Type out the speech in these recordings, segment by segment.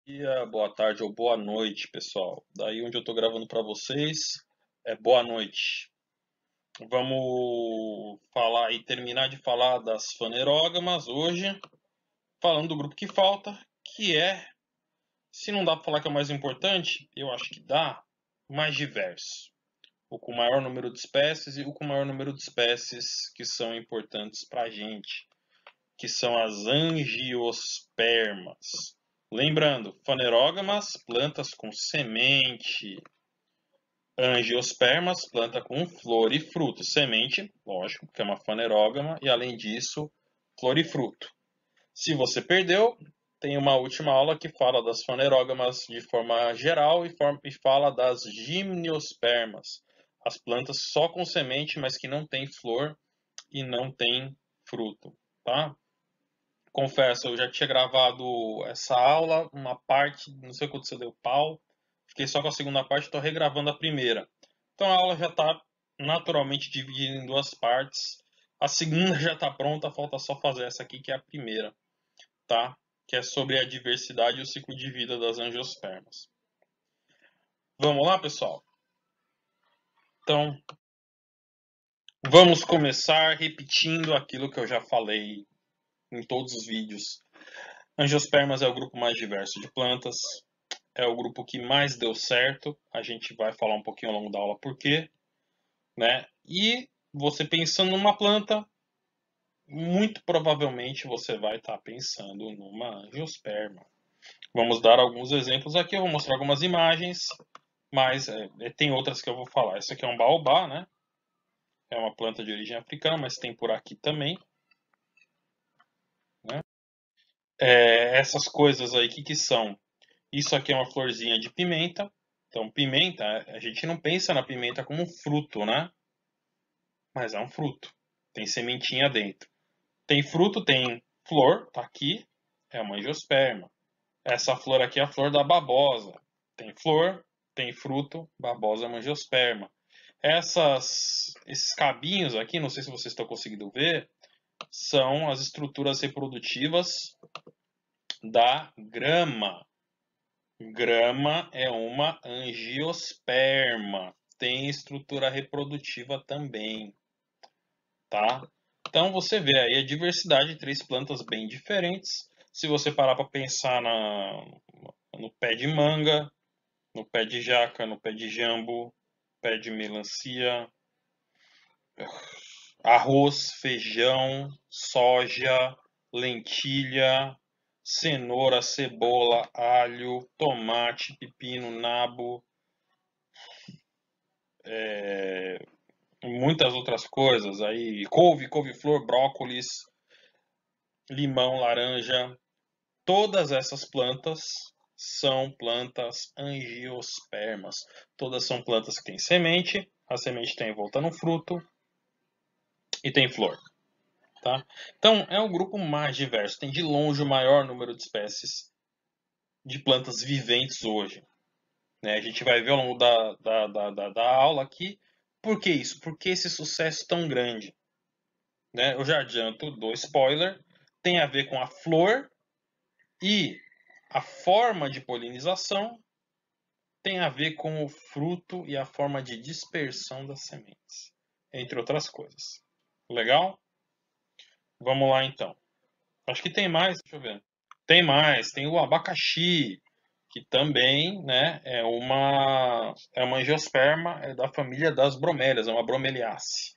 Dia, boa tarde ou boa noite, pessoal. Daí onde eu tô gravando para vocês é boa noite. Vamos falar e terminar de falar das fanerógamas hoje, falando do grupo que falta, que é, se não dá para falar que é o mais importante, eu acho que dá, mais diverso. O com maior número de espécies e o com maior número de espécies que são importantes para a gente, que são as angiospermas. Lembrando, fanerógamas, plantas com semente. Angiospermas, planta com flor e fruto. Semente, lógico, que é uma fanerógama, e além disso, flor e fruto. Se você perdeu, tem uma última aula que fala das fanerógamas de forma geral e fala das gimnospermas, as plantas só com semente, mas que não tem flor e não tem fruto, tá? Confesso, eu já tinha gravado essa aula, uma parte, não sei o que aconteceu, deu pau. Fiquei só com a segunda parte, estou regravando a primeira. Então a aula já está naturalmente dividida em duas partes. A segunda já está pronta, falta só fazer essa aqui, que é a primeira, tá? Que é sobre a diversidade e o ciclo de vida das angiospermas. Vamos lá, pessoal? Então, vamos começar repetindo aquilo que eu já falei em todos os vídeos. Angiospermas é o grupo mais diverso de plantas, é o grupo que mais deu certo. A gente vai falar um pouquinho ao longo da aula por quê, né? E você pensando numa planta, muito provavelmente você vai estar pensando numa angiosperma. Vamos dar alguns exemplos aqui, eu vou mostrar algumas imagens, mas tem outras que eu vou falar. Essa aqui é um baobá, né? É uma planta de origem africana, mas tem por aqui também, né? Essas coisas aí, que são? Isso aqui é uma florzinha de pimenta. Então, pimenta, a gente não pensa na pimenta como um fruto, né? Mas é um fruto. Tem sementinha dentro. Tem fruto, tem flor, tá aqui, é uma angiosperma. Essa flor aqui é a flor da babosa. Tem flor, tem fruto, babosa é uma angiosperma. Esses cabinhos aqui, não sei se vocês estão conseguindo ver, são as estruturas reprodutivas da grama. Grama é uma angiosperma. Tem estrutura reprodutiva também, tá? Então você vê aí a diversidade de três plantas bem diferentes. Se você parar para pensar no pé de manga, no pé de jaca, no pé de jambo, pé de melancia, arroz, feijão, soja, lentilha, cenoura, cebola, alho, tomate, pepino, nabo, muitas outras coisas aí, couve-flor, brócolis, limão, laranja. Todas essas plantas são plantas angiospermas. Todas são plantas que têm semente, a semente tem envolta no fruto e tem flor. Tá? Então é o grupo mais diverso, tem de longe o maior número de espécies de plantas viventes hoje. Né? A gente vai ver ao longo da aula aqui por que isso, por que esse sucesso tão grande. Né? Eu já adianto, dou spoiler, tem a ver com a flor e a forma de polinização tem a ver com o fruto e a forma de dispersão das sementes, entre outras coisas. Legal? Vamos lá então. Acho que tem mais, deixa eu ver. Tem mais, tem o abacaxi, que também, né, é uma angiosperma, é da família das bromélias, é uma bromeliaceae.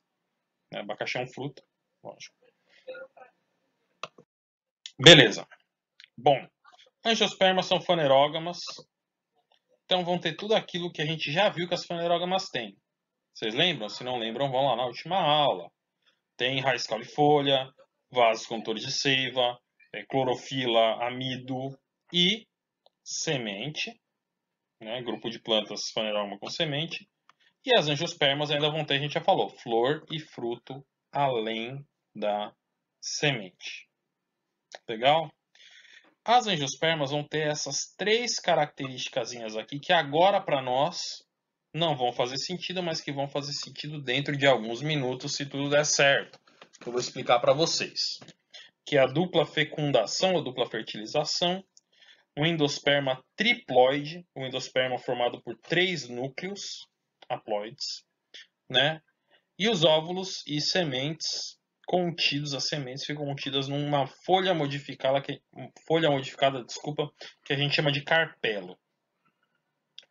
Abacaxi é um fruto, lógico. Beleza. Bom, angiospermas são fanerógamas, então vão ter tudo aquilo que a gente já viu que as fanerógamas têm. Vocês lembram? Se não lembram, vão lá na última aula. Tem raiz caule-folha, vasos condutores de seiva, clorofila, amido e semente, né? Grupo de plantas fanerógama com semente. E as angiospermas ainda vão ter, a gente já falou, flor e fruto além da semente. Legal? As angiospermas vão ter essas três características aqui que agora para nós não vão fazer sentido, mas que vão fazer sentido dentro de alguns minutos se tudo der certo. Eu vou explicar para vocês. Que é a dupla fecundação ou dupla fertilização. um endosperma triploide, um endosperma formado por 3 núcleos haploides, né? E os óvulos e sementes contidos, as sementes ficam contidas numa folha modificada, desculpa, que a gente chama de carpelo.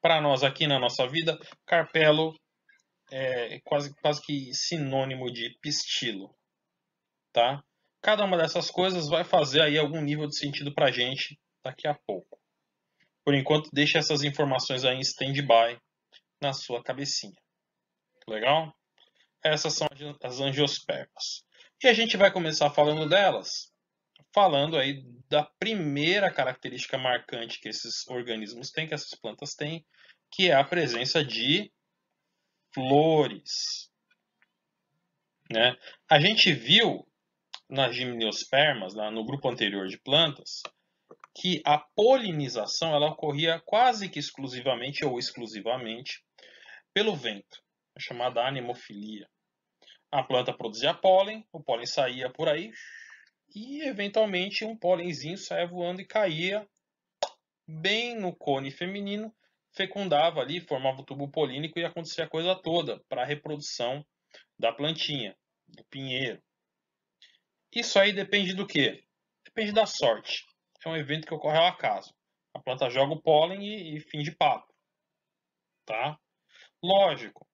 Para nós aqui na nossa vida, carpelo é quase que sinônimo de pistilo, tá? Cada uma dessas coisas vai fazer aí algum nível de sentido para a gente daqui a pouco. Por enquanto, deixe essas informações aí em stand-by na sua cabecinha. Legal? Essas são as angiospermas. E a gente vai começar falando delas, falando aí da primeira característica marcante que esses organismos têm, que essas plantas têm, que é a presença de flores, né? A gente viu nas gimnospermas, no grupo anterior de plantas, que a polinização ela ocorria quase que exclusivamente ou exclusivamente pelo vento, a chamada anemofilia. A planta produzia pólen, o pólen saía por aí e eventualmente um pólenzinho saía voando e caía bem no cone feminino, fecundava ali, formava o tubo polínico e acontecia a coisa toda para a reprodução da plantinha, do pinheiro. Isso aí depende do quê? Depende da sorte. É um evento que ocorre ao acaso. A planta joga o pólen e fim de papo. Tá? Lógico,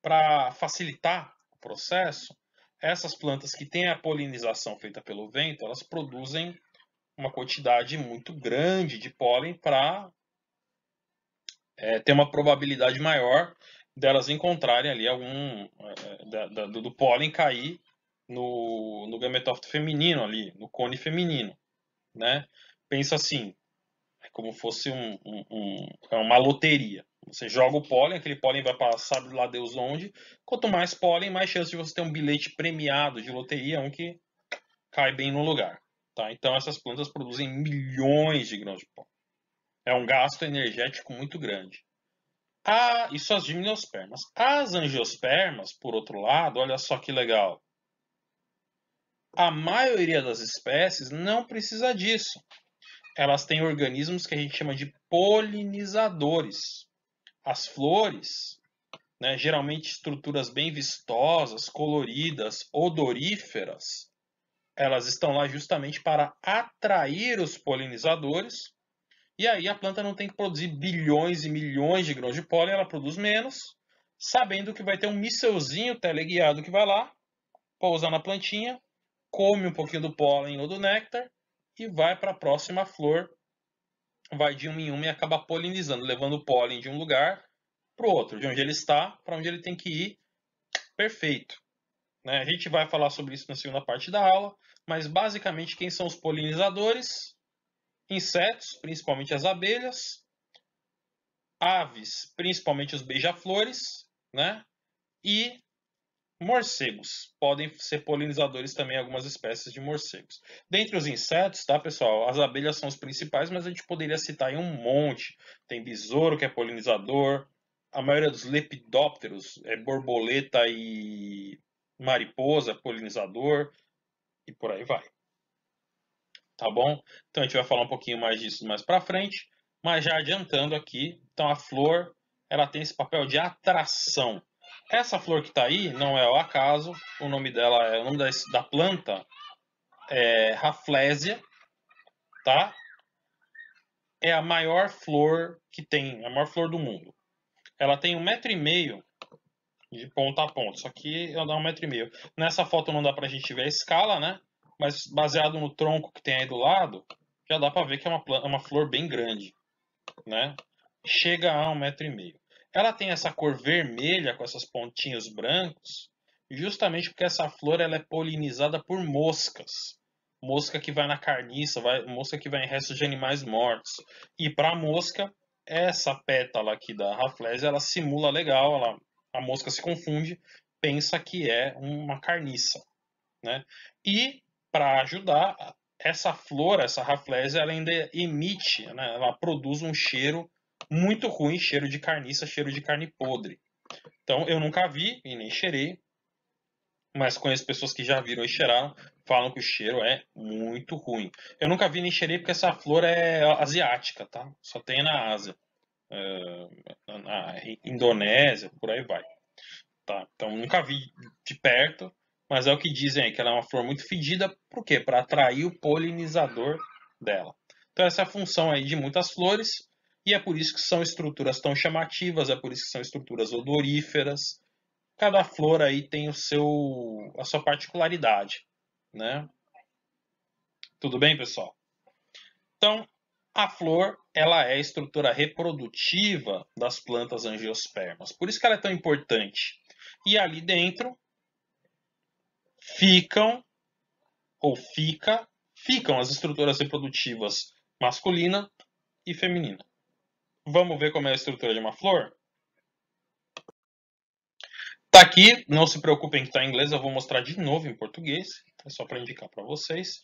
para facilitar o processo, essas plantas que têm a polinização feita pelo vento, elas produzem uma quantidade muito grande de pólen para ter uma probabilidade maior delas encontrarem ali do pólen cair no gametófito feminino ali, no cone feminino, né? Pensa assim, é como fosse uma loteria. Você joga o pólen, aquele pólen vai para sabe lá Deus onde. Quanto mais pólen, mais chance de você ter um bilhete premiado de loteria, um que cai bem no lugar. Tá? Então essas plantas produzem milhões de grãos de pólen. É um gasto energético muito grande. Isso as gimnospermas. As angiospermas, por outro lado, olha só que legal. A maioria das espécies não precisa disso. Elas têm organismos que a gente chama de polinizadores. As flores, né, geralmente estruturas bem vistosas, coloridas, odoríferas, elas estão lá justamente para atrair os polinizadores. E aí a planta não tem que produzir bilhões e milhões de grãos de pólen, ela produz menos, sabendo que vai ter um mísselzinho teleguiado que vai lá, pousa na plantinha, come um pouquinho do pólen ou do néctar e vai para a próxima flor, vai de uma em uma e acaba polinizando, levando o pólen de um lugar para o outro, de onde ele está para onde ele tem que ir, perfeito. Né? A gente vai falar sobre isso na segunda parte da aula, mas basicamente quem são os polinizadores? Insetos, principalmente as abelhas, aves, principalmente os beija-flores, né? E morcegos. Podem ser polinizadores também algumas espécies de morcegos. Dentre os insetos, tá, pessoal? As abelhas são os principais, mas a gente poderia citar aí um monte. Tem besouro, que é polinizador. A maioria dos lepidópteros é borboleta e mariposa, polinizador. E por aí vai. Tá bom? Então a gente vai falar um pouquinho mais disso mais para frente, mas já adiantando aqui, então a flor, ela tem esse papel de atração. Essa flor que está aí não é ao acaso, o nome da planta é Rafflesia, tá? É a maior flor que tem, a maior flor do mundo. Ela tem 1,5 m de ponta a ponta, isso aqui ela dá 1,5 m. Nessa foto não dá pra gente ver a escala, né? Mas baseado no tronco que tem aí do lado, já dá para ver que é uma flor bem grande, né? Chega a 1,5 m. Ela tem essa cor vermelha com esses pontinhos brancos, justamente porque essa flor ela é polinizada por moscas. Mosca que vai na carniça, mosca que vai em restos de animais mortos. E para a mosca, essa pétala aqui da Rafflesia, ela simula legal, a mosca se confunde, pensa que é uma carniça, né? E para ajudar, essa flor, essa Rafflesia, ela ainda emite, né, ela produz um cheiro muito ruim, cheiro de carniça, cheiro de carne podre. Então eu nunca vi e nem cheirei, mas conheço pessoas que já viram e cheiraram, falam que o cheiro é muito ruim. Eu nunca vi nem cheirei porque essa flor é asiática, tá? Só tem na Ásia, na Indonésia, por aí vai. Tá? Então nunca vi de perto, mas é o que dizem aí, que ela é uma flor muito fedida, por quê? Para atrair o polinizador dela. Então essa é a função aí de muitas flores, e é por isso que são estruturas tão chamativas, é por isso que são estruturas odoríferas. Cada flor aí tem a sua particularidade, né? Tudo bem, pessoal? Então, a flor, ela é a estrutura reprodutiva das plantas angiospermas. Por isso que ela é tão importante. E ali dentro ficam ficam as estruturas reprodutivas masculina e feminina. Vamos ver como é a estrutura de uma flor? Tá aqui, não se preocupem que está em inglês, eu vou mostrar de novo em português, é só para indicar para vocês.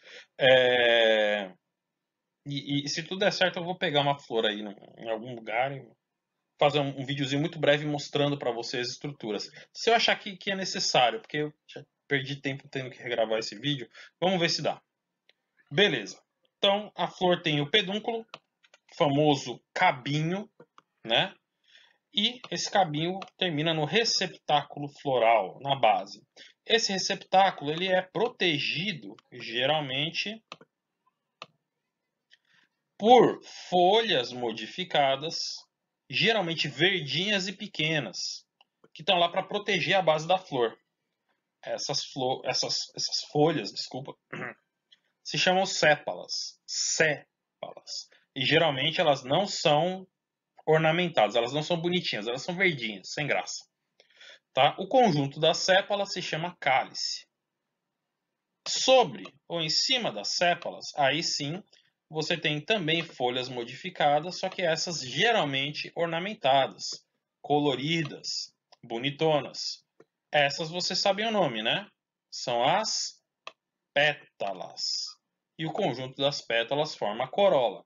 E se tudo der certo, eu vou pegar uma flor aí em algum lugar e fazer um videozinho muito breve mostrando para vocês as estruturas. Se eu achar que é necessário, porque eu já perdi tempo tendo que regravar esse vídeo, vamos ver se dá. Beleza. Então, a flor tem o pedúnculo, famoso cabinho, né? E esse cabinho termina no receptáculo floral, na base. Esse receptáculo ele é protegido, geralmente, por folhas modificadas, geralmente verdinhas e pequenas, que estão lá para proteger a base da flor. Essas folhas, desculpa, se chamam sépalas. Sépalas. E geralmente elas não são ornamentadas, elas não são bonitinhas, elas são verdinhas, sem graça. Tá? O conjunto das sépalas se chama cálice. Sobre ou em cima das sépalas, aí sim, você tem também folhas modificadas, só que essas geralmente ornamentadas, coloridas, bonitonas. Essas vocês sabem o nome, né? São as pétalas. E o conjunto das pétalas forma a corola.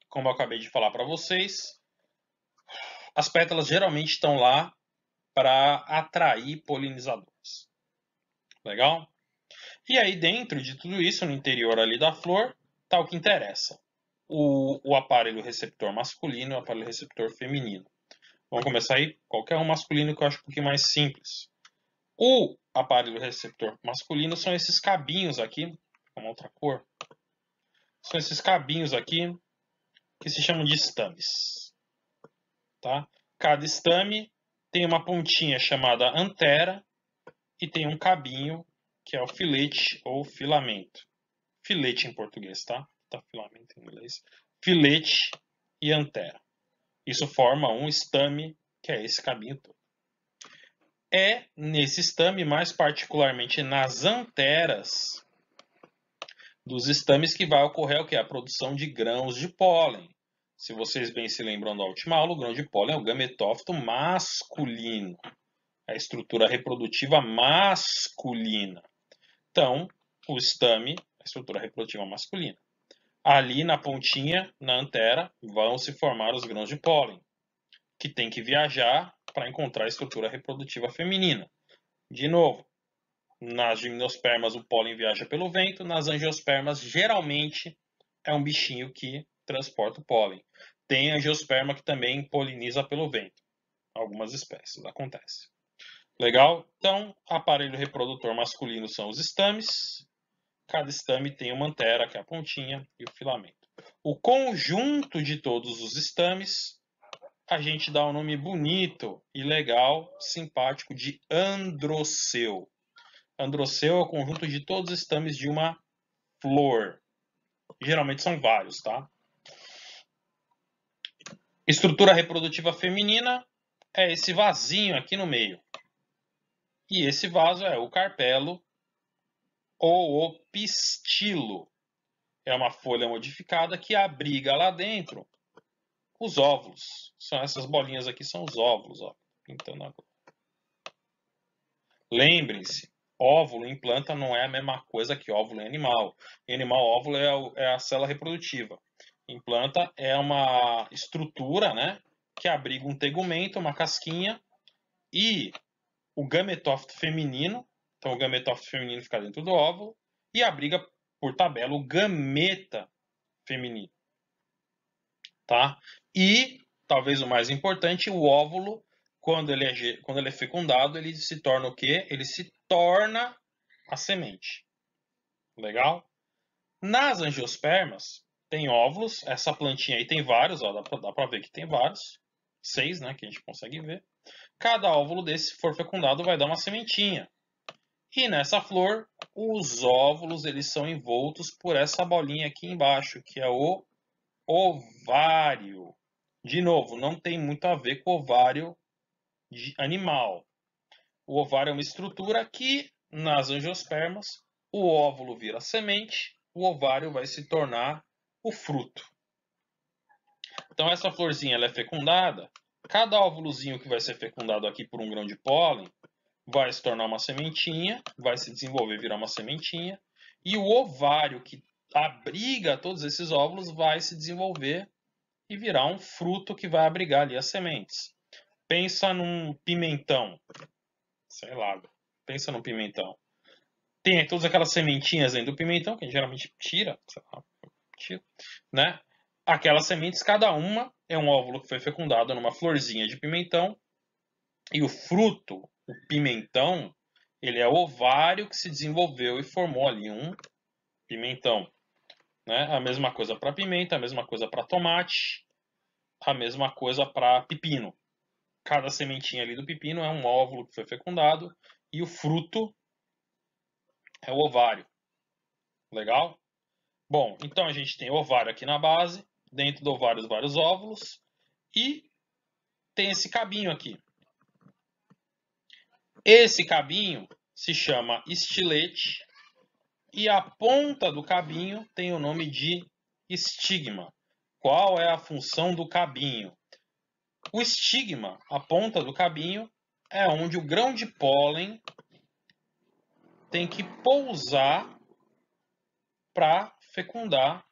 Como eu acabei de falar para vocês, as pétalas geralmente estão lá para atrair polinizadores. Legal? E aí dentro de tudo isso, no interior ali da flor, está o que interessa. O aparelho receptor masculino e o aparelho receptor feminino. Vamos começar aí, qualquer um masculino que eu acho um pouquinho mais simples. O aparelho receptor masculino são esses cabinhos aqui, com uma outra cor. São esses cabinhos aqui que se chamam de estames. Tá? Cada estame tem uma pontinha chamada antera e tem um cabinho que é o filete ou filamento. Filete em português, tá? Tá filamento em inglês. Filete e antera. Isso forma um estame, que é esse cabinho todo. É nesse estame, mais particularmente nas anteras dos estames, que vai ocorrer o que? A produção de grãos de pólen. Se vocês bem se lembram da última aula, o grão de pólen é o gametófito masculino. É a estrutura reprodutiva masculina. Então, o estame é a estrutura reprodutiva masculina. Ali na pontinha, na antera, vão se formar os grãos de pólen, que tem que viajar para encontrar a estrutura reprodutiva feminina. De novo, nas gimnospermas o pólen viaja pelo vento, nas angiospermas geralmente é um bichinho que transporta o pólen. Tem angiosperma que também poliniza pelo vento. Algumas espécies acontece. Legal? Então, aparelho reprodutor masculino são os estames. Cada estame tem uma antera, que é a pontinha, e o filamento. O conjunto de todos os estames, a gente dá um nome bonito e legal, simpático, de androceu. Androceu é o conjunto de todos os estames de uma flor. Geralmente são vários, tá? Estrutura reprodutiva feminina é esse vasinho aqui no meio. E esse vaso é o carpelo ou o pistilo. É uma folha modificada que abriga lá dentro os óvulos. São essas bolinhas aqui, são os óvulos, ó, pintando agora. Lembrem-se, óvulo em planta não é a mesma coisa que óvulo em animal. Em animal, óvulo é a célula reprodutiva. Em planta é uma estrutura, né, que abriga um tegumento, uma casquinha, e o gametófito feminino. Então, o gametófito feminino fica dentro do óvulo e abriga, por tabela, o gameta feminino. Tá? E, talvez o mais importante, o óvulo, quando ele é fecundado, ele se torna o quê? Ele se torna a semente. Legal? Nas angiospermas, tem óvulos. Essa plantinha aí tem vários, ó, dá pra ver que tem vários. 6, né, que a gente consegue ver. Cada óvulo desse, se for fecundado, vai dar uma sementinha. E nessa flor, os óvulos eles são envoltos por essa bolinha aqui embaixo, que é o ovário. De novo, não tem muito a ver com o ovário de animal. O ovário é uma estrutura que, nas angiospermas, o óvulo vira semente, o ovário vai se tornar o fruto. Então, essa florzinha ela é fecundada. Cada óvulozinho que vai ser fecundado aqui por um grão de pólen vai se tornar uma sementinha, vai se desenvolver, virar uma sementinha. E o ovário que abriga todos esses óvulos vai se desenvolver e virar um fruto que vai abrigar ali as sementes. Pensa num pimentão. Sei lá, pensa num pimentão. Tem todas aquelas sementinhas dentro do pimentão, que a gente geralmente tira, sei lá, né? Aquelas sementes, cada uma é um óvulo que foi fecundado numa florzinha de pimentão. E o fruto, o pimentão, ele é o ovário que se desenvolveu e formou ali um pimentão. Né? A mesma coisa para pimenta, a mesma coisa para tomate, a mesma coisa para pepino. Cada sementinha ali do pepino é um óvulo que foi fecundado e o fruto é o ovário. Legal? Bom, então a gente tem o ovário aqui na base, dentro do ovário vários óvulos e tem esse cabinho aqui. Esse cabinho se chama estilete e a ponta do cabinho tem o nome de estigma. Qual é a função do cabinho? O estigma, a ponta do cabinho, é onde o grão de pólen tem que pousar para fecundar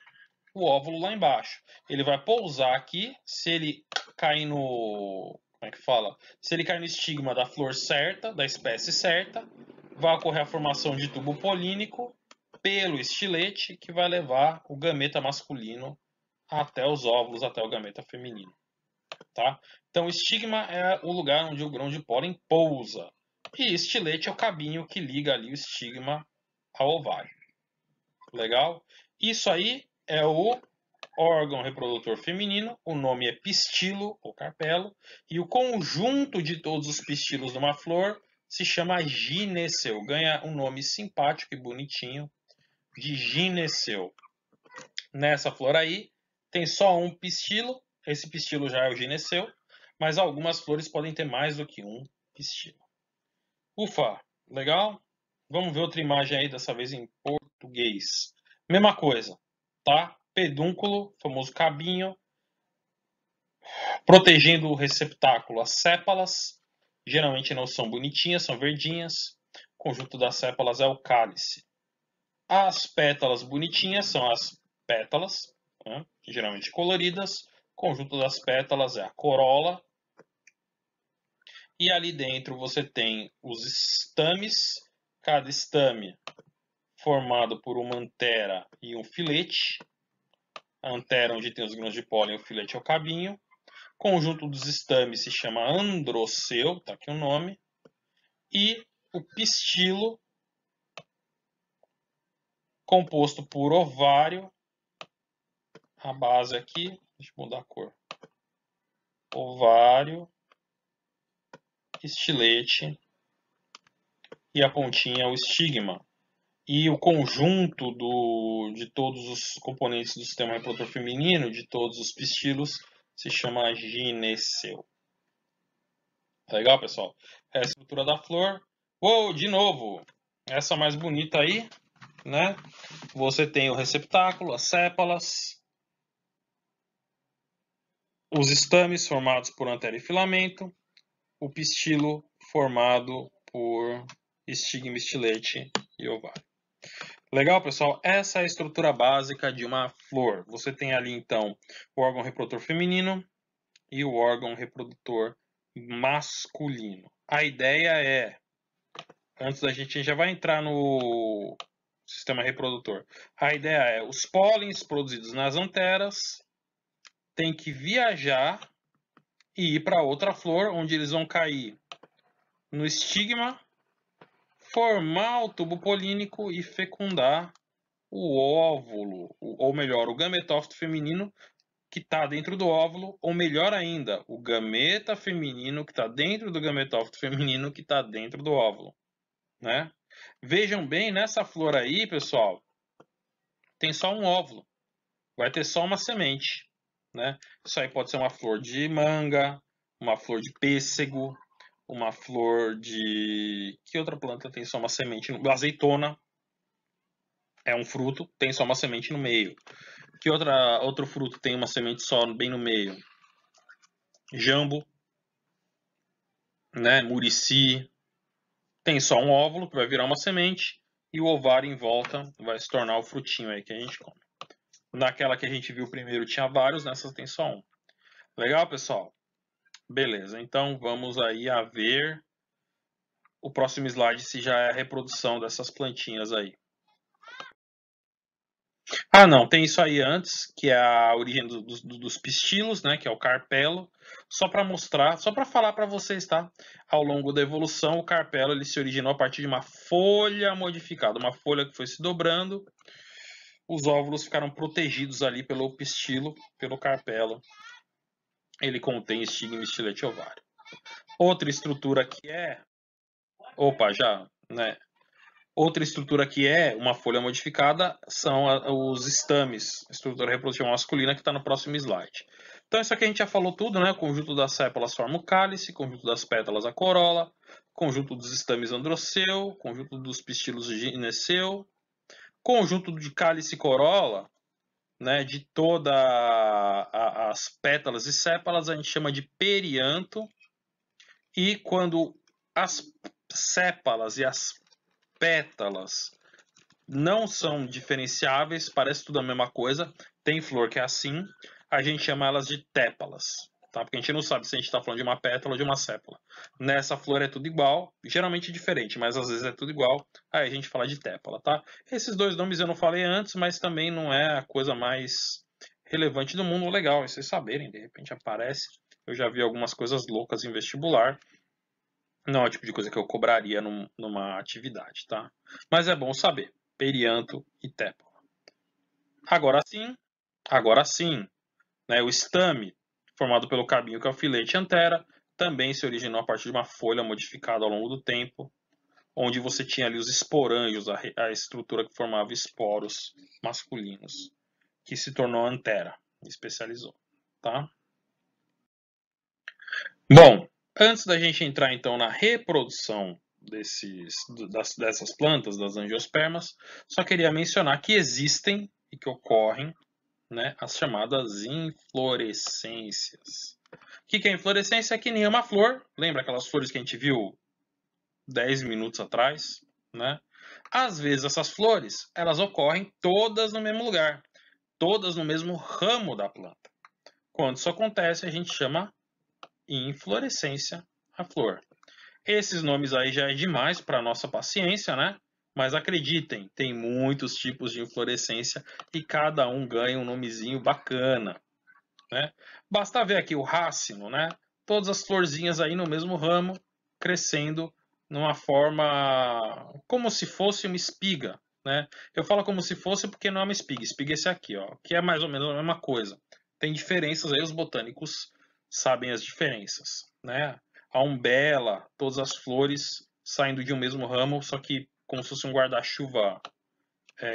o óvulo lá embaixo. Ele vai pousar aqui, se ele cair no... como é que fala? Se ele cair no estigma da flor certa, da espécie certa, vai ocorrer a formação de tubo polínico pelo estilete, que vai levar o gameta masculino até os óvulos, até o gameta feminino. Tá? Então, o estigma é o lugar onde o grão de pólen pousa. E estilete é o cabinho que liga ali o estigma ao ovário. Legal? Isso aí é o órgão reprodutor feminino, o nome é pistilo ou carpelo, e o conjunto de todos os pistilos de uma flor se chama gineceu. Ganha um nome simpático e bonitinho de gineceu. Nessa flor aí tem só um pistilo, esse pistilo já é o gineceu, mas algumas flores podem ter mais do que um pistilo. Ufa, legal? Vamos ver outra imagem aí, dessa vez em português. Mesma coisa, tá? Pedúnculo, famoso cabinho, protegendo o receptáculo. As sépalas, geralmente não são bonitinhas, são verdinhas. O conjunto das sépalas é o cálice. As pétalas bonitinhas são as pétalas, né? Geralmente coloridas. O conjunto das pétalas é a corola. E ali dentro você tem os estames, cada estame formado por uma antera e um filete. A antera onde tem os grãos de pólen, o filete é o cabinho. O conjunto dos estames se chama androceu, tá aqui o nome. E o pistilo, composto por ovário, a base aqui, deixa eu mudar a cor. Ovário, estilete e a pontinha é o estigma. E o conjunto de todos os componentes do sistema reprodutor feminino, de todos os pistilos, se chama gineceu. Tá legal, pessoal? É a estrutura da flor. Uou, de novo! Essa mais bonita aí, né? Você tem o receptáculo, as sépalas, os estames formados por antera e filamento, o pistilo formado por estigma, estilete e ovário. Legal, pessoal? Essa é a estrutura básica de uma flor. Você tem ali, então, o órgão reprodutor feminino e o órgão reprodutor masculino. a ideia é, antes da gente já vai entrar no sistema reprodutor. A ideia é, os pólens produzidos nas anteras têm que viajar e ir para outra flor, onde eles vão cair no estigma, formar o tubo polínico e fecundar o óvulo, ou melhor, o gametófito feminino que está dentro do óvulo, ou melhor ainda, o gameta feminino que está dentro do gametófito feminino que está dentro do óvulo, né? Vejam bem, nessa flor aí, pessoal, tem só um óvulo, vai ter só uma semente, né? Isso aí pode ser uma flor de manga, uma flor de pêssego, uma flor de... Que outra planta tem só uma semente? Azeitona é um fruto, tem só uma semente no meio. Que outro fruto tem uma semente só bem no meio? Jambo, né? Murici. Tem só um óvulo que vai virar uma semente e o ovário em volta vai se tornar o frutinho aí que a gente come. Naquela que a gente viu primeiro tinha vários, nessa tem só um. Legal, pessoal? Beleza, então vamos aí a ver o próximo slide se já é a reprodução dessas plantinhas aí. Ah, não, tem isso aí antes, que é a origem dos pistilos, né, que é o carpelo. Só para mostrar, só para falar para vocês, tá? Ao longo da evolução, o carpelo ele se originou a partir de uma folha modificada, uma folha que foi se dobrando. Os óvulos ficaram protegidos ali pelo pistilo, pelo carpelo. Ele contém estigma, estilete e ovário. Outra estrutura que é... Opa, já, né? Outra estrutura que é uma folha modificada são os estames, a estrutura reprodutiva masculina que está no próximo slide. Então isso aqui a gente já falou tudo, né? O conjunto das sépalas forma o cálice, conjunto das pétalas a corola, conjunto dos estames androceu, conjunto dos pistilos gineceu, conjunto de cálice e corola, né? De todas as pétalas e sépalas a gente chama de perianto, e quando as sépalas e as pétalas não são diferenciáveis, parece tudo a mesma coisa. Tem flor que é assim, a gente chama elas de tépalas, tá? Porque a gente não sabe se a gente está falando de uma pétala ou de uma sépola. Nessa flor é tudo igual, geralmente diferente, mas às vezes é tudo igual, aí a gente fala de tépala, tá? Esses dois nomes eu não falei antes, mas também não é a coisa mais relevante do mundo. Legal, e vocês saberem, de repente aparece. Eu já vi algumas coisas loucas em vestibular. Não é o tipo de coisa que eu cobraria numa atividade, tá? Mas é bom saber. Perianto e tépala. Agora sim, né, o estame, formado pelo cabinho que é o filete antera, também se originou a partir de uma folha modificada ao longo do tempo, onde você tinha ali os esporângios, a estrutura que formava esporos masculinos, que se tornou antera, especializou, tá? Bom, antes da gente entrar então na reprodução dessas plantas, das angiospermas, só queria mencionar que existem e que ocorrem, né, as chamadas inflorescências. O que é inflorescência? É que nem uma flor, lembra aquelas flores que a gente viu 10 minutos atrás? Né? Às vezes essas flores elas ocorrem todas no mesmo lugar, todas no mesmo ramo da planta. Quando isso acontece, a gente chama inflorescência a flor. Esses nomes aí já é demais para nossa paciência, né? Mas acreditem, tem muitos tipos de inflorescência e cada um ganha um nomezinho bacana, né? Basta ver aqui o rácino, né? Todas as florzinhas aí no mesmo ramo, crescendo numa forma como se fosse uma espiga, né? Eu falo como se fosse porque não é uma espiga. Espiga é esse aqui, ó, que é mais ou menos a mesma coisa. Tem diferenças aí, os botânicos sabem as diferenças, né? A umbela, todas as flores saindo de um mesmo ramo, só que como se fosse um guarda-chuva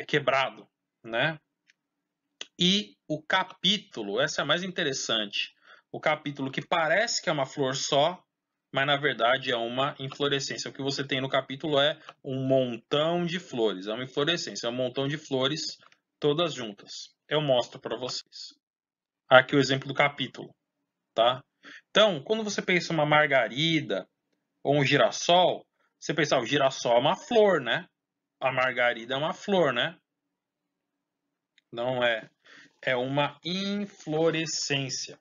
quebrado, né? E o capítulo, essa é a mais interessante. O capítulo que parece que é uma flor só, mas na verdade é uma inflorescência. O que você tem no capítulo é um montão de flores. É uma inflorescência, é um montão de flores todas juntas. Eu mostro para vocês. Aqui o exemplo do capítulo, tá? Então, quando você pensa uma margarida ou um girassol, você pensa, o girassol é uma flor, né? A margarida é uma flor, né? Não é. É uma inflorescência.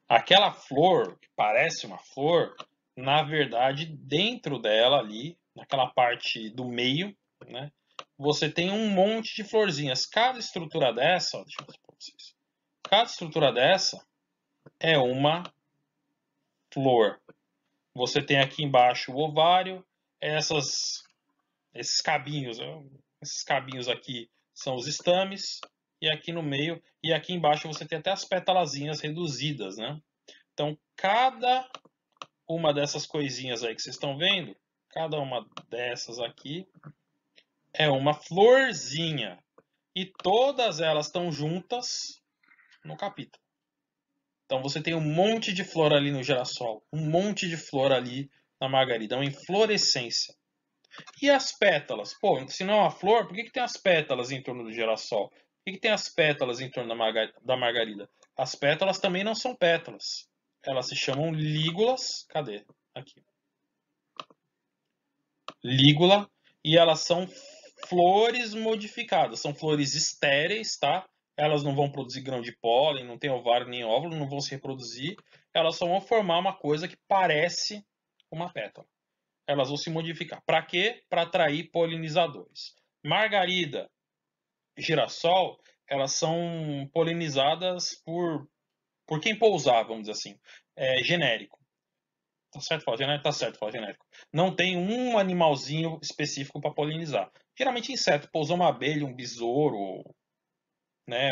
Aquela flor, que parece uma flor, na verdade, dentro dela ali, naquela parte do meio, né, você tem um monte de florzinhas. Cada estrutura dessa, ó, deixa eu mostrar para vocês. Cada estrutura dessa é uma flor. Você tem aqui embaixo o ovário, esses cabinhos, esses cabinhos aqui são os estames, e aqui no meio, e aqui embaixo você tem até as pétalazinhas reduzidas, né? Então, cada uma dessas coisinhas aí que vocês estão vendo, cada uma dessas aqui é uma florzinha. E todas elas estão juntas no capítulo. Então você tem um monte de flor ali no girassol, um monte de flor ali na margarida, uma inflorescência. E as pétalas? Pô, se não é uma flor, por que tem as pétalas em torno do girassol? Por que tem as pétalas em torno da margarida? As pétalas também não são pétalas. Elas se chamam lígulas. Cadê? Aqui. Lígula. E elas são flores modificadas. São flores estéreis, tá? Elas não vão produzir grão de pólen, não tem ovário nem óvulo, não vão se reproduzir. Elas só vão formar uma coisa que parece uma pétala. Elas vão se modificar. Para quê? Para atrair polinizadores. Margarida, girassol, elas são polinizadas por quem pousar, vamos dizer assim. É genérico. Tá certo falar genérico? Tá certo falar genérico. Não tem um animalzinho específico para polinizar. Geralmente inseto, pousou uma abelha, um besouro, né,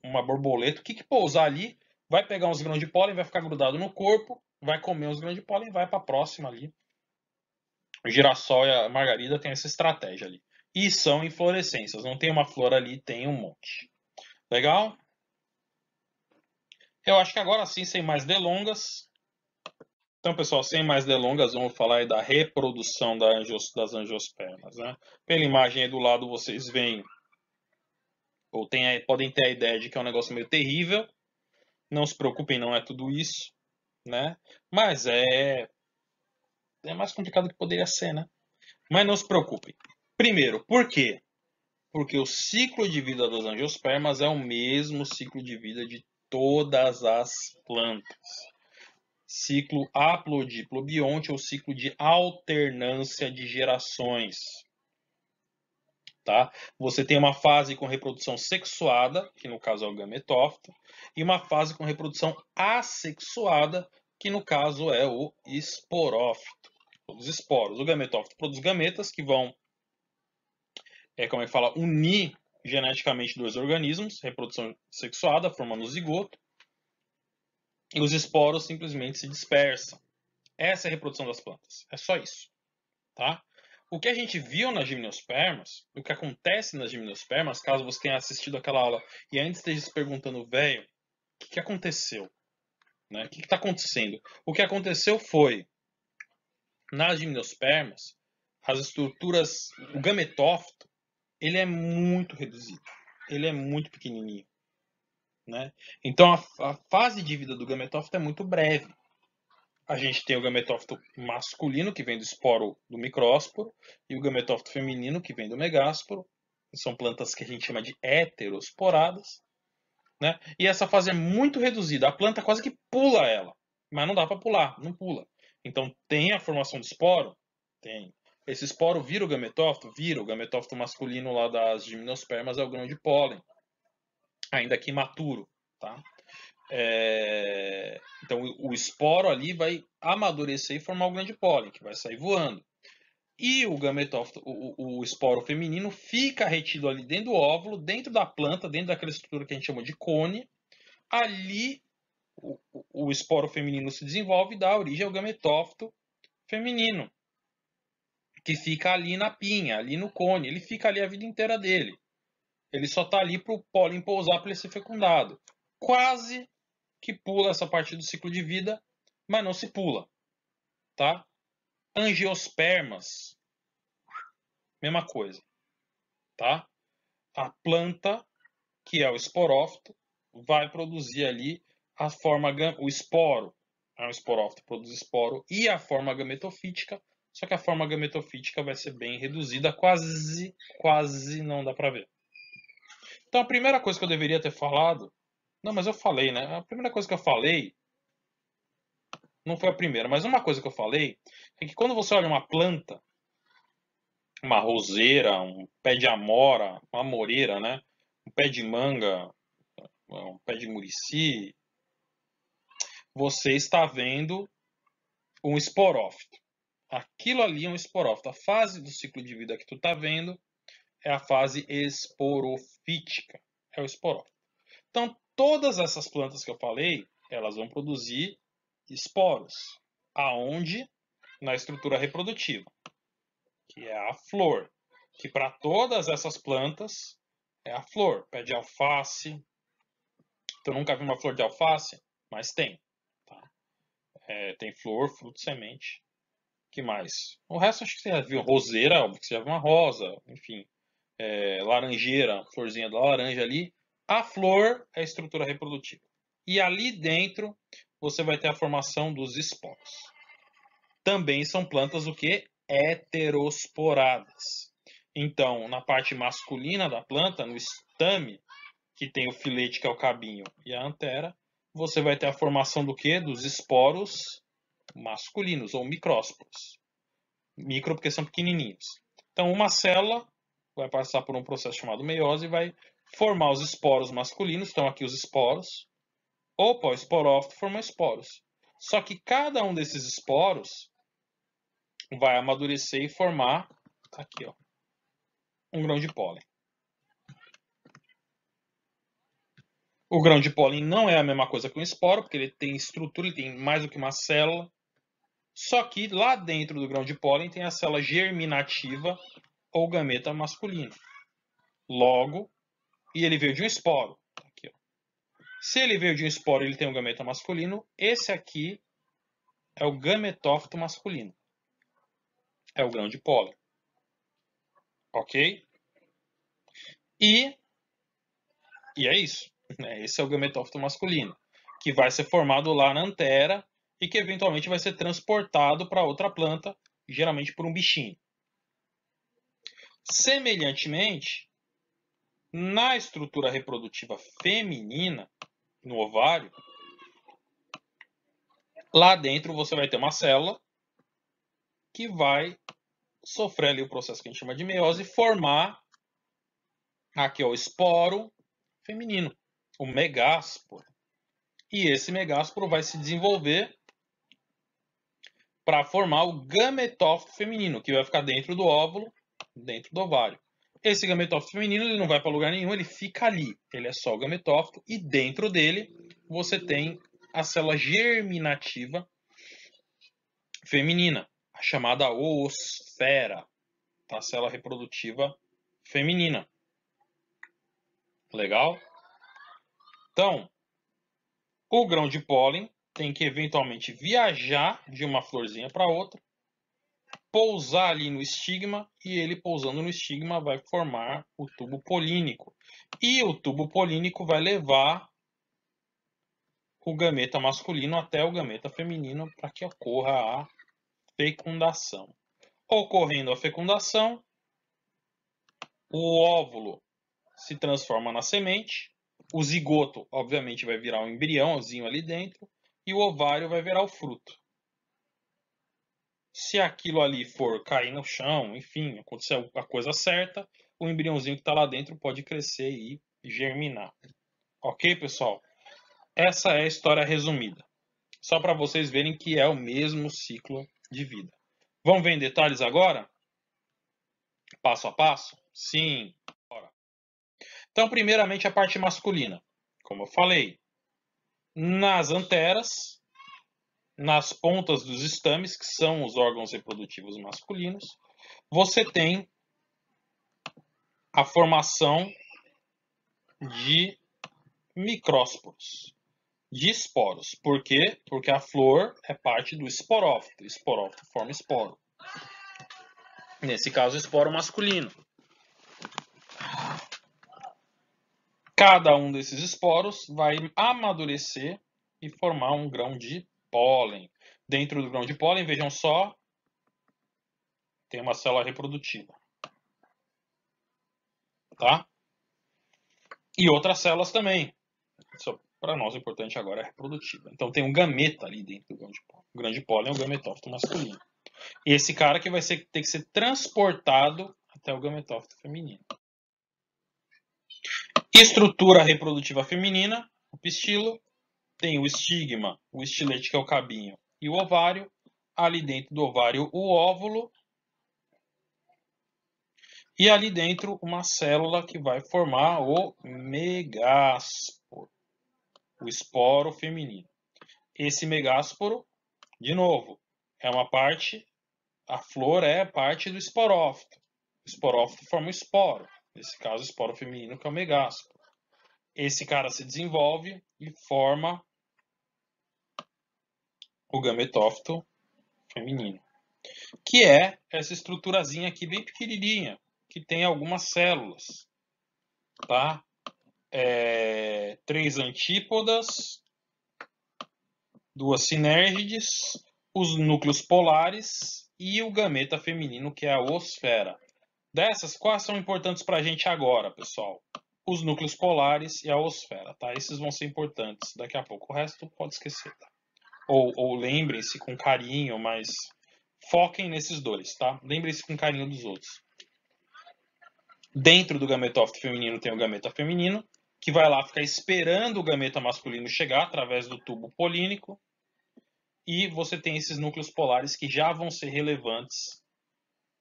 uma borboleta. O que pousar ali vai pegar uns grãos de pólen, vai ficar grudado no corpo, vai comer uns grãos de pólen e vai para a próxima ali. O girassol e a margarida tem essa estratégia ali. E são inflorescências. Não tem uma flor ali, tem um monte. Legal? Eu acho que agora sim, sem mais delongas. Então, pessoal, sem mais delongas, vamos falar aí da reprodução das angiospermas, né? Pela imagem aí do lado, vocês veem, ou podem ter a ideia de que é um negócio meio terrível. Não se preocupem, não é tudo isso, né? Mas é mais complicado do que poderia ser, né? Mas não se preocupem. Primeiro, por quê? Porque o ciclo de vida das angiospermas é o mesmo ciclo de vida de todas as plantas. Ciclo haplodiplobionte ou ciclo de alternância de gerações. Tá? Você tem uma fase com reprodução sexuada, que no caso é o gametófito, e uma fase com reprodução assexuada, que no caso é o esporófito. Os esporos. O gametófito produz gametas que vão, como é que fala, unir geneticamente dois organismos, reprodução sexuada, formando o zigoto, e os esporos simplesmente se dispersam. Essa é a reprodução das plantas. É só isso. Tá? O que a gente viu nas gimnospermas, o que acontece nas gimnospermas, caso você tenha assistido aquela aula e ainda esteja se perguntando, velho, o que aconteceu? Né? O que está acontecendo? O que aconteceu foi, nas gimnospermas, as estruturas, o gametófito, ele é muito reduzido. Ele é muito pequenininho. Né? Então a fase de vida do gametófito é muito breve. A gente tem o gametófito masculino, que vem do esporo do micrósporo, e o gametófito feminino, que vem do megásporo. São plantas que a gente chama de heterosporadas. Né? E essa fase é muito reduzida. A planta quase que pula ela. Mas não dá para pular, não pula. Então tem a formação de esporo? Tem. Esse esporo vira o gametófito? Vira. O gametófito masculino lá das gimnospermas é o grão de pólen. Ainda que imaturo. Tá? Então o esporo ali vai amadurecer e formar o grande pólen, que vai sair voando. E o gametófito, o esporo feminino, fica retido ali dentro do óvulo, dentro da planta, dentro daquela estrutura que a gente chama de cone. Ali o esporo feminino se desenvolve e dá origem ao gametófito feminino, que fica ali na pinha, ali no cone. Ele fica ali a vida inteira dele. Ele só está ali para o pólen pousar para ele ser fecundado. Quase que pula essa parte do ciclo de vida, mas não se pula, tá? Angiospermas, mesma coisa, tá? A planta, que é o esporófito, vai produzir ali a forma, o esporo. O esporófito produz esporo e a forma gametofítica, só que a forma gametofítica vai ser bem reduzida, quase não dá para ver. Então a primeira coisa que eu deveria ter falado, não, mas eu falei, né? A primeira coisa que eu falei Não foi a primeira, mas uma coisa que eu falei é que quando você olha uma planta, uma roseira, um pé de amora, uma amoreira, né? Um pé de manga, um pé de murici, você está vendo um esporófito. Aquilo ali é um esporófito. A fase do ciclo de vida que tu está vendo é a fase esporofítica. É o esporófito. Então, todas essas plantas que eu falei, elas vão produzir esporos. Aonde? Na estrutura reprodutiva, que é a flor. Que para todas essas plantas é a flor. Pé de alface. Tu nunca viu uma flor de alface? Mas tem. Tá? Tem flor, fruto, semente. Que mais? O resto acho que você já viu. Roseira, óbvio que você já viu uma rosa. Enfim. Laranjeira, florzinha da laranja ali. A flor é a estrutura reprodutiva. E ali dentro você vai ter a formação dos esporos. Também são plantas o que? Heterosporadas. Então, na parte masculina da planta, no estame, que tem o filete que é o cabinho e a antera, você vai ter a formação do que? Dos esporos masculinos ou micrósporos. Micro porque são pequenininhos. Então, uma célula vai passar por um processo chamado meiose e vai formar os esporos masculinos. Estão aqui os esporos. Opa, o esporófito forma esporos. Só que cada um desses esporos vai amadurecer e formar, tá aqui, ó, um grão de pólen. O grão de pólen não é a mesma coisa que um esporo, porque ele tem estrutura, ele tem mais do que uma célula. Só que lá dentro do grão de pólen tem a célula germinativa ou gameta masculino. Logo, e ele veio de um esporo. Tá aqui, ó. Se ele veio de um esporo e ele tem um gameta masculino, esse aqui é o gametófito masculino. É o grão de pólen. Ok? E é isso. Esse é o gametófito masculino, que vai ser formado lá na antera e que eventualmente vai ser transportado para outra planta, geralmente por um bichinho. Semelhantemente, na estrutura reprodutiva feminina, no ovário, lá dentro você vai ter uma célula que vai sofrer ali o processo que a gente chama de meiose e formar aqui ó, o esporo feminino, o megásporo. E esse megásporo vai se desenvolver para formar o gametófito feminino, que vai ficar dentro do óvulo, dentro do ovário. Esse gametófito feminino ele não vai para lugar nenhum, ele fica ali. Ele é só o gametófito e dentro dele você tem a célula germinativa feminina, a chamada oosfera, tá? A célula reprodutiva feminina. Legal? Então, o grão de pólen tem que eventualmente viajar de uma florzinha para outra, pousar ali no estigma e ele pousando no estigma vai formar o tubo polínico. E o tubo polínico vai levar o gameta masculino até o gameta feminino para que ocorra a fecundação. Ocorrendo a fecundação, o óvulo se transforma na semente, o zigoto obviamente vai virar um embriãozinho ali dentro e o ovário vai virar o fruto. Se aquilo ali for cair no chão, enfim, acontecer a coisa certa, o embriãozinho que está lá dentro pode crescer e germinar. Ok, pessoal? Essa é a história resumida. Só para vocês verem que é o mesmo ciclo de vida. Vamos ver em detalhes agora? Passo a passo? Sim. Bora. Então, primeiramente, a parte masculina. Como eu falei, nas anteras, nas pontas dos estames, que são os órgãos reprodutivos masculinos, você tem a formação de micrósporos, de esporos. Por quê? Porque a flor é parte do esporófito. O esporófito forma esporo. Nesse caso, esporo masculino. Cada um desses esporos vai amadurecer e formar um grão de pólen. Dentro do grão de pólen, vejam só, tem uma célula reprodutiva. Tá? E outras células também. Para nós o importante agora é a reprodutiva. Então tem um gameta ali dentro do grão de pólen. O grão de pólen é o gametófito masculino. Esse cara que vai ter que ser transportado até o gametófito feminino. Estrutura reprodutiva feminina, o pistilo, tem o estigma, o estilete que é o cabinho, e o ovário. Ali dentro do ovário o óvulo. E ali dentro uma célula que vai formar o megásporo, o esporo feminino. Esse megásporo, de novo, é uma parte, a flor é parte do esporófito. O esporófito forma o esporo, nesse caso o esporo feminino que é o megásporo. Esse cara se desenvolve e forma o gametófito feminino, que é essa estruturazinha aqui bem pequenininha, que tem algumas células, tá? 3 antípodas, 2 sinérgides, os núcleos polares e o gameta feminino, que é a oosfera. Dessas, quais são importantes para a gente agora, pessoal? Os núcleos polares e a oosfera, tá? Esses vão ser importantes daqui a pouco. O resto pode esquecer, tá? Ou lembrem-se com carinho, mas foquem nesses dois, tá? Lembrem-se com carinho dos outros. Dentro do gametófito feminino tem o gameta feminino, que vai lá ficar esperando o gameta masculino chegar através do tubo polínico. E você tem esses núcleos polares que já vão ser relevantes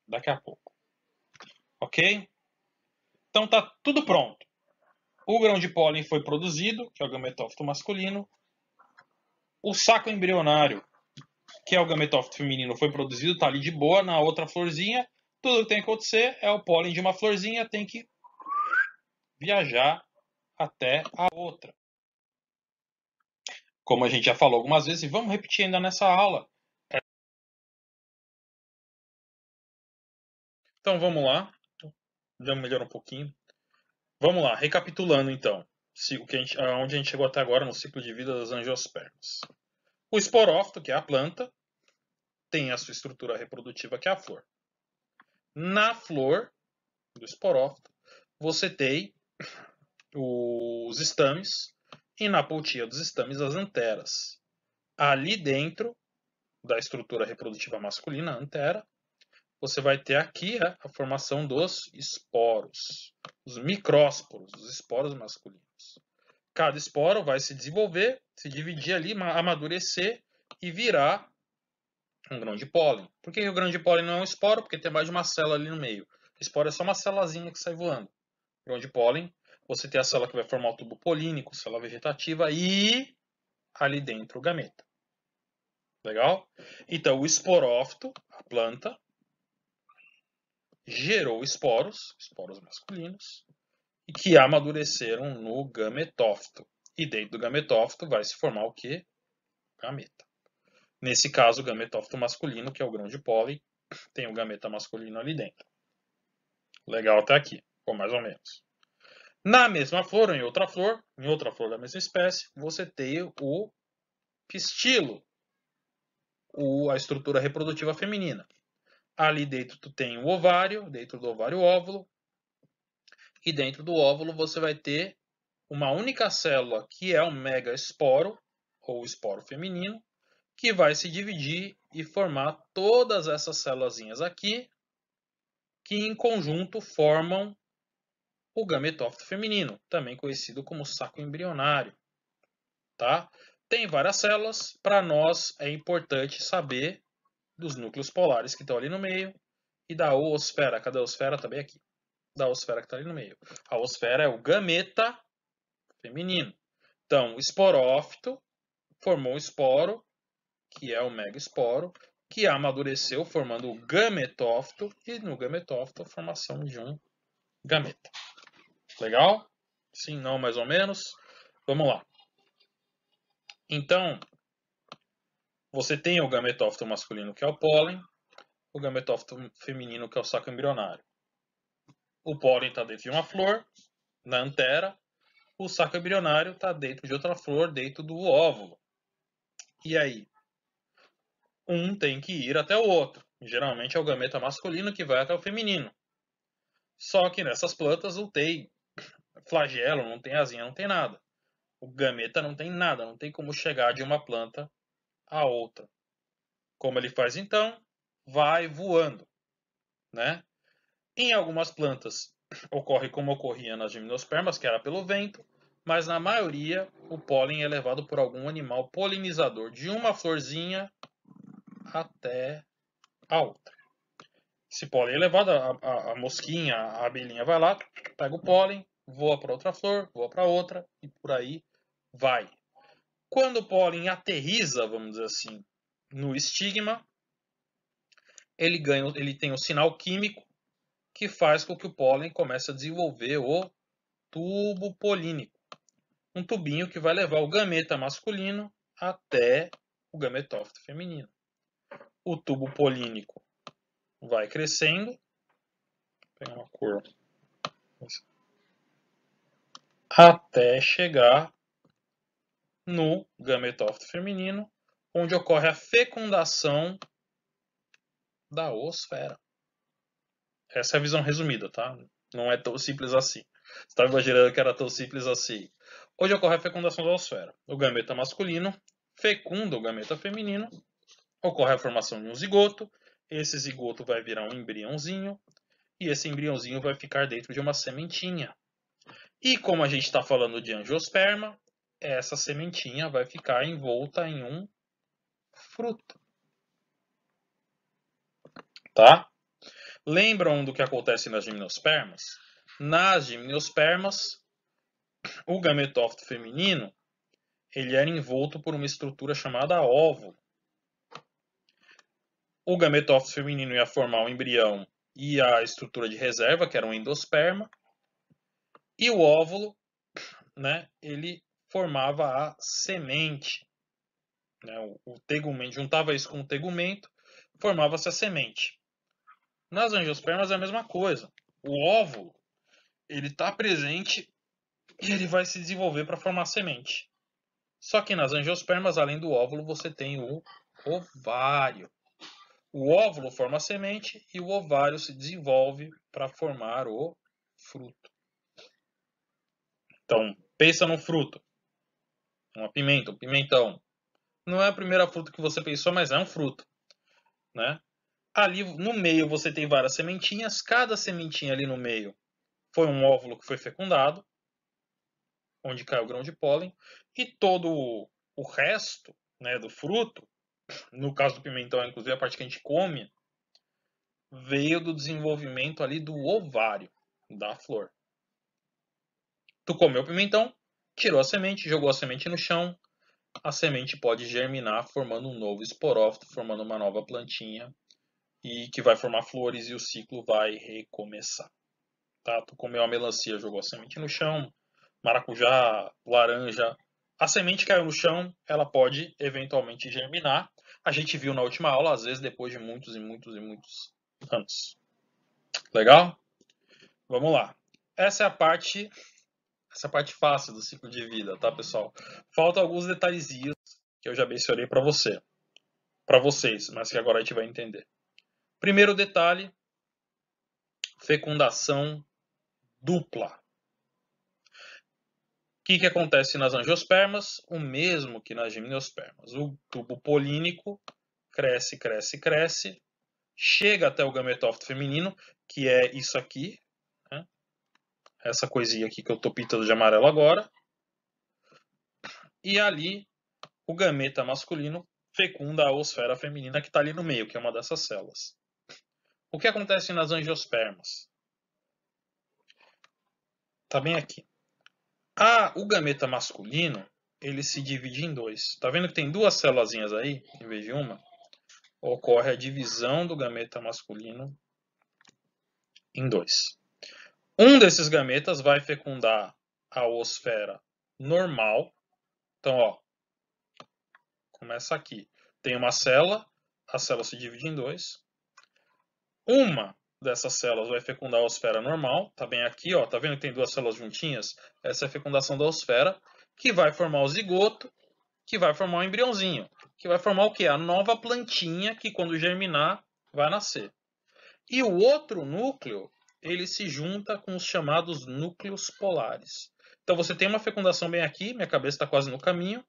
daqui a pouco. Ok? Então tá tudo pronto. O grão de pólen foi produzido, que é o gametófito masculino. O saco embrionário, que é o gametófito feminino, foi produzido, tá ali de boa na outra florzinha. Tudo que tem que acontecer é o pólen de uma florzinha tem que viajar até a outra. Como a gente já falou algumas vezes, e vamos repetir ainda nessa aula. Então vamos lá. Já melhorou um pouquinho. Vamos lá, recapitulando então. Onde a gente chegou até agora no ciclo de vida das angiospermas. O esporófito, que é a planta, tem a sua estrutura reprodutiva, que é a flor. Na flor do esporófito, você tem os estames e na pontinha dos estames as anteras. Ali dentro da estrutura reprodutiva masculina, a antera, você vai ter aqui a formação dos esporos, os micrósporos, os esporos masculinos. Cada esporo vai se desenvolver, se dividir ali, amadurecer e virar um grão de pólen. Por que o grão de pólen não é um esporo? Porque tem mais de uma célula ali no meio. O esporo é só uma célulazinha que sai voando. O grão de pólen, você tem a célula que vai formar o tubo polínico, célula vegetativa e ali dentro o gameta. Legal? Então o esporófito, a planta, gerou esporos masculinos, e que amadureceram no gametófito. E dentro do gametófito vai se formar o quê? Gameta. Nesse caso, o gametófito masculino, que é o grão de pólen, tem o gameta masculino ali dentro. Legal até aqui, ou mais ou menos. Na mesma flor, ou em outra flor da mesma espécie, você tem o pistilo, a estrutura reprodutiva feminina. Ali dentro tu tem o ovário, dentro do ovário o óvulo, e dentro do óvulo você vai ter uma única célula que é o megaesporo, ou esporo feminino, que vai se dividir e formar todas essas células aqui, que em conjunto formam o gametófito feminino, também conhecido como saco embrionário. Tá? Tem várias células, para nós é importante saber dos núcleos polares que estão ali no meio e da oosfera. Cadê a oosfera? Também aqui. Da oosfera que está ali no meio. A oosfera é o gameta feminino. Então, o esporófito formou o esporo, que é o megaesporo, que amadureceu formando o gametófito, e no gametófito a formação de um gameta. Legal? Sim, não, mais ou menos. Vamos lá. Então, você tem o gametófito masculino, que é o pólen, o gametófito feminino, que é o saco embrionário. O pólen está dentro de uma flor, na antera. O saco embrionário está dentro de outra flor, dentro do óvulo. E aí? Um tem que ir até o outro. Geralmente é o gameta masculino que vai até o feminino. Só que nessas plantas não tem flagelo, não tem asinha, não tem nada. O gameta não tem nada, não tem como chegar de uma planta a outra. Como ele faz então? Vai voando, né? Em algumas plantas ocorre como ocorria nas gimnospermas, que era pelo vento, mas na maioria o pólen é levado por algum animal polinizador de uma florzinha até a outra. Esse pólen é levado, a mosquinha, a abelhinha vai lá, pega o pólen, voa para outra flor, voa para outra e por aí vai. Quando o pólen aterriza, vamos dizer assim, no estigma, ele tem um sinal químico que faz com que o pólen comece a desenvolver o tubo polínico. Um tubinho que vai levar o gameta masculino até o gametófito feminino. O tubo polínico vai crescendo. Vou pegar uma cor. Até chegar no gametófito feminino, onde ocorre a fecundação da oosfera. Essa é a visão resumida, tá? Não é tão simples assim. Você estava imaginando que era tão simples assim. Onde ocorre a fecundação da oosfera. O gameta masculino fecunda o gameta feminino, ocorre a formação de um zigoto, esse zigoto vai virar um embriãozinho, e esse embriãozinho vai ficar dentro de uma sementinha. E como a gente está falando de angiosperma, essa sementinha vai ficar envolta em um fruto. Tá? Lembram do que acontece nas gimnospermas? Nas gimnospermas, o gametófito feminino ele era envolto por uma estrutura chamada óvulo. O gametófito feminino ia formar um embrião e a estrutura de reserva, que era um endosperma. E o óvulo, né, ele formava a semente. Né, o tegumento, juntava isso com o tegumento, formava-se a semente. Nas angiospermas é a mesma coisa. O óvulo ele está presente e ele vai se desenvolver para formar semente. Só que nas angiospermas, além do óvulo, você tem o ovário. O óvulo forma a semente e o ovário se desenvolve para formar o fruto. Então, pensa no fruto. Uma pimenta, um pimentão. Não é a primeira fruta que você pensou, mas é um fruto. Né? Ali no meio você tem várias sementinhas. Cada sementinha ali no meio foi um óvulo que foi fecundado, onde cai o grão de pólen. E todo o resto, né, do fruto, no caso do pimentão, inclusive a parte que a gente come, veio do desenvolvimento ali do ovário da flor. Tu comeu o pimentão, tirou a semente, jogou a semente no chão, a semente pode germinar formando um novo esporófito, formando uma nova plantinha e que vai formar flores e o ciclo vai recomeçar. Tá? Tu comeu a melancia, jogou a semente no chão, maracujá, laranja, a semente caiu no chão, ela pode eventualmente germinar. A gente viu na última aula, às vezes depois de muitos e muitos e muitos anos. Legal? Vamos lá. Essa é a parte fácil do ciclo de vida, tá, pessoal? Faltam alguns detalhezinhos que eu já mencionei para vocês, mas que agora a gente vai entender. Primeiro detalhe, fecundação dupla. O que acontece nas angiospermas? O mesmo que nas gimnospermas. O tubo polínico cresce, cresce, cresce, chega até o gametófito feminino, que é isso aqui, né? Essa coisinha aqui que eu estou pintando de amarelo agora. E ali o gameta masculino fecunda a oosfera feminina que está ali no meio, que é uma dessas células. O que acontece nas angiospermas? Está bem aqui. O gameta masculino, ele se divide em dois. Tá vendo que tem duas célulazinhas aí, em vez de uma? Ocorre a divisão do gameta masculino em dois. Um desses gametas vai fecundar a oosfera normal. Então, ó, começa aqui. Tem uma célula, a célula se divide em dois. Uma dessas células vai fecundar a oosfera normal, tá bem aqui, ó, tá vendo que tem duas células juntinhas? Essa é a fecundação da oosfera, que vai formar o zigoto, que vai formar o embriãozinho, que vai formar o quê? A nova plantinha que quando germinar vai nascer. E o outro núcleo, ele se junta com os chamados núcleos polares. Então você tem uma fecundação bem aqui, minha cabeça está quase no caminho,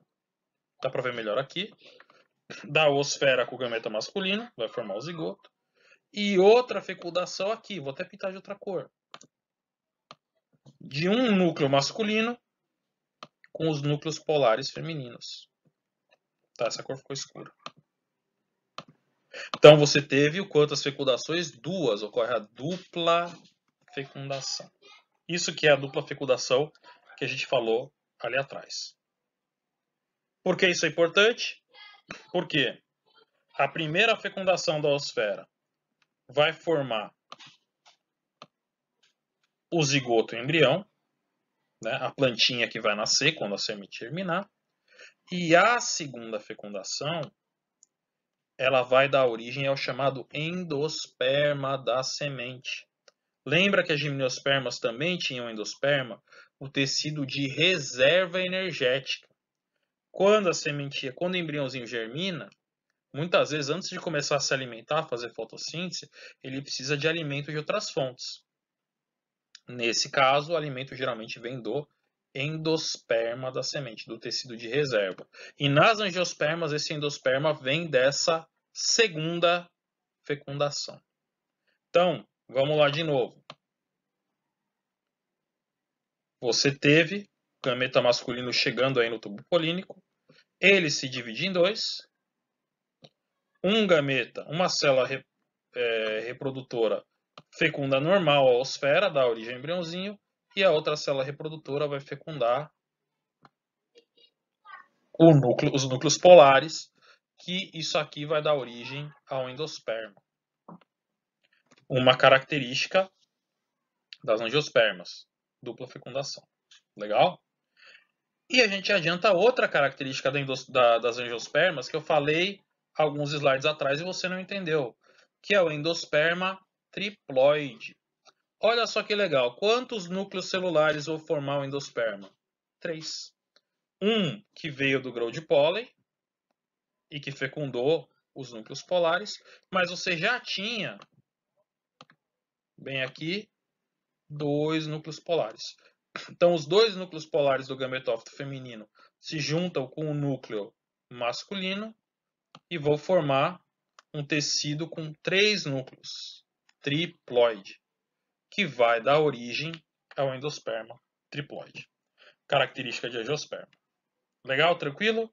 dá para ver melhor aqui. Da oosfera com o gameta masculino, vai formar o zigoto. E outra fecundação aqui, vou até pintar de outra cor. De um núcleo masculino com os núcleos polares femininos. Tá, essa cor ficou escura. Então você teve quantas fecundações? Duas, ocorre a dupla fecundação. Isso que é a dupla fecundação que a gente falou ali atrás. Por que isso é importante? Porque a primeira fecundação da oosfera vai formar o zigoto e o embrião, né, a plantinha que vai nascer quando a semente germinar. E a segunda fecundação, ela vai dar origem ao chamado endosperma da semente. Lembra que as gimnospermas também tinham endosperma? O tecido de reserva energética. Quando o embriãozinho germina, muitas vezes antes de começar a se alimentar, fazer fotossíntese, ele precisa de alimento de outras fontes. Nesse caso, o alimento geralmente vem do endosperma da semente, do tecido de reserva. E nas angiospermas, esse endosperma vem dessa segunda fecundação. Então, vamos lá de novo. Você teve o gameta masculino chegando aí no tubo polínico. Ele se divide em dois. Um gameta, uma célula reprodutora fecunda normal a oosfera, dá origem ao embriãozinho. E a outra célula reprodutora vai fecundar os núcleos polares, que isso aqui vai dar origem ao endosperma. Uma característica das angiospermas, dupla fecundação. Legal? E a gente adianta outra característica das angiospermas que eu falei alguns slides atrás e você não entendeu, que é o endosperma triploide. Olha só que legal, quantos núcleos celulares vão formar o endosperma? 3. Um que veio do grão de pólen e que fecundou os núcleos polares, mas você já tinha, bem aqui, 2 núcleos polares. Então, os 2 núcleos polares do gametófito feminino se juntam com o núcleo masculino e vão formar um tecido com 3 núcleos, triploide, que vai dar origem ao endosperma triploide. Característica de angiosperma. Legal? Tranquilo?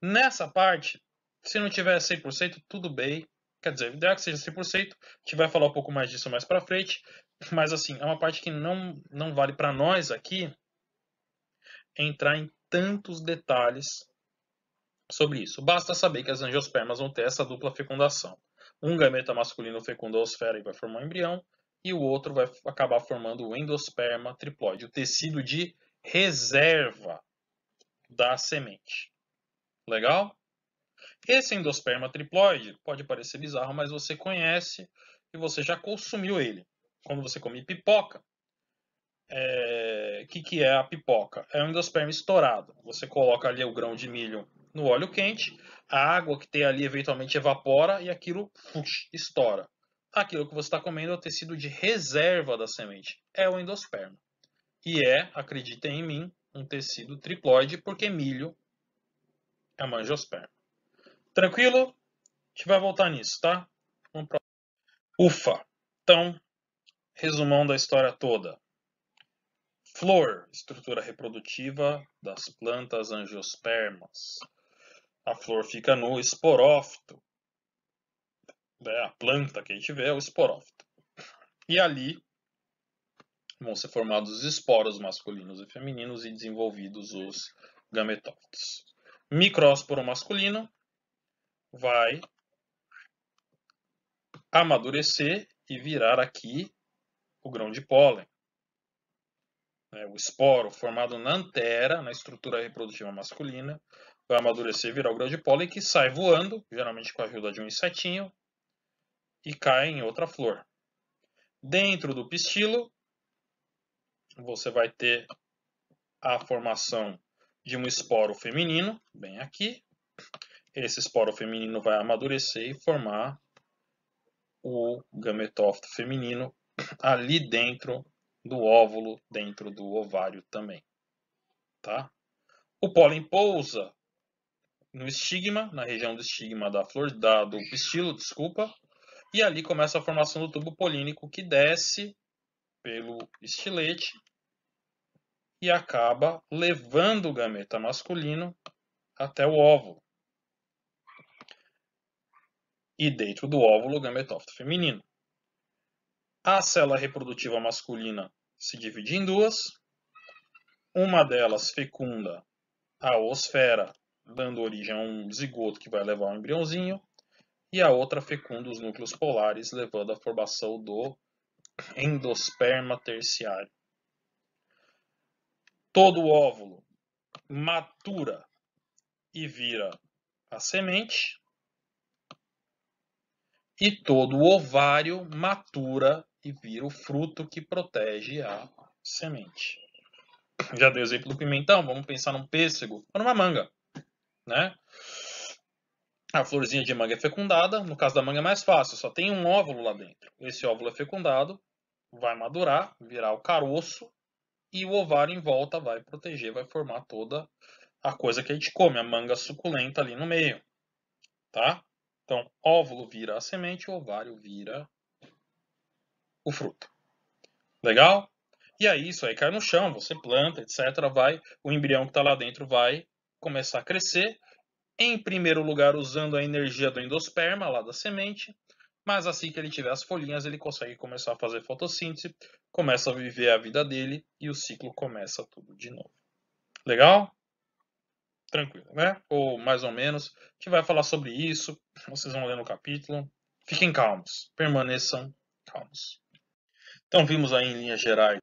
Nessa parte, se não tiver 100%, tudo bem. Quer dizer, o ideal é que seja 100%. A gente vai falar um pouco mais disso mais para frente. Mas assim, é uma parte que não vale para nós aqui entrar em tantos detalhes sobre isso. Basta saber que as angiospermas vão ter essa dupla fecundação. Um gameta masculino fecunda a oosfera e vai formar um embrião. E o outro vai acabar formando o endosperma triploide, o tecido de reserva da semente. Legal? Esse endosperma triploide pode parecer bizarro, mas você conhece e você já consumiu ele. Quando você come pipoca, o que é a pipoca? É um endosperma estourado. Você coloca ali o grão de milho no óleo quente, a água que tem ali eventualmente evapora e aquilo estoura. Aquilo que você está comendo é o tecido de reserva da semente. É o endosperma. E acreditem em mim, um tecido triploide, porque milho é uma angiosperma. Tranquilo? A gente vai voltar nisso, tá? Vamos pra... Ufa! Então, resumão da história toda. Flor, estrutura reprodutiva das plantas angiospermas. A flor fica no esporófito. A planta que a gente vê é o esporófito. E ali vão ser formados os esporos masculinos e femininos e desenvolvidos os gametófitos. Micrósporo masculino vai amadurecer e virar aqui o grão de pólen. O esporo formado na antera, na estrutura reprodutiva masculina, vai amadurecer e virar o grão de pólen que sai voando, geralmente com a ajuda de um insetinho, e cai em outra flor. Dentro do pistilo, você vai ter a formação de um esporo feminino, bem aqui. Esse esporo feminino vai amadurecer e formar o gametófito feminino ali dentro do óvulo, dentro do ovário também. tá? O pólen pousa no estigma, na região do estigma da flor, do pistilo, desculpa, e ali começa a formação do tubo polínico que desce pelo estilete e acaba levando o gameta masculino até o óvulo. E dentro do óvulo, o gametófito feminino. A célula reprodutiva masculina se divide em duas. Uma delas fecunda a oosfera, dando origem a um zigoto que vai levar ao embriãozinho. E a outra fecunda os núcleos polares, levando à formação do endosperma terciário. Todo o óvulo matura e vira a semente. E todo o ovário matura e vira o fruto que protege a semente. Já dei o exemplo do pimentão, vamos pensar num pêssego ou numa manga, né? A florzinha de manga é fecundada, no caso da manga é mais fácil, só tem um óvulo lá dentro. Esse óvulo é fecundado, vai madurar, virar o caroço, e o ovário em volta vai proteger, vai formar toda a coisa que a gente come, a manga suculenta ali no meio, tá? Então, óvulo vira a semente, o ovário vira o fruto. Legal? E aí isso aí cai no chão, você planta, etc. O embrião que está lá dentro vai começar a crescer, em primeiro lugar usando a energia do endosperma, lá da semente, mas assim que ele tiver as folhinhas, ele consegue começar a fazer fotossíntese, começa a viver a vida dele e o ciclo começa tudo de novo. Legal? Tranquilo, né? Ou mais ou menos. A gente vai falar sobre isso, vocês vão ler no capítulo. Fiquem calmos, permaneçam calmos. Então vimos aí em linhas gerais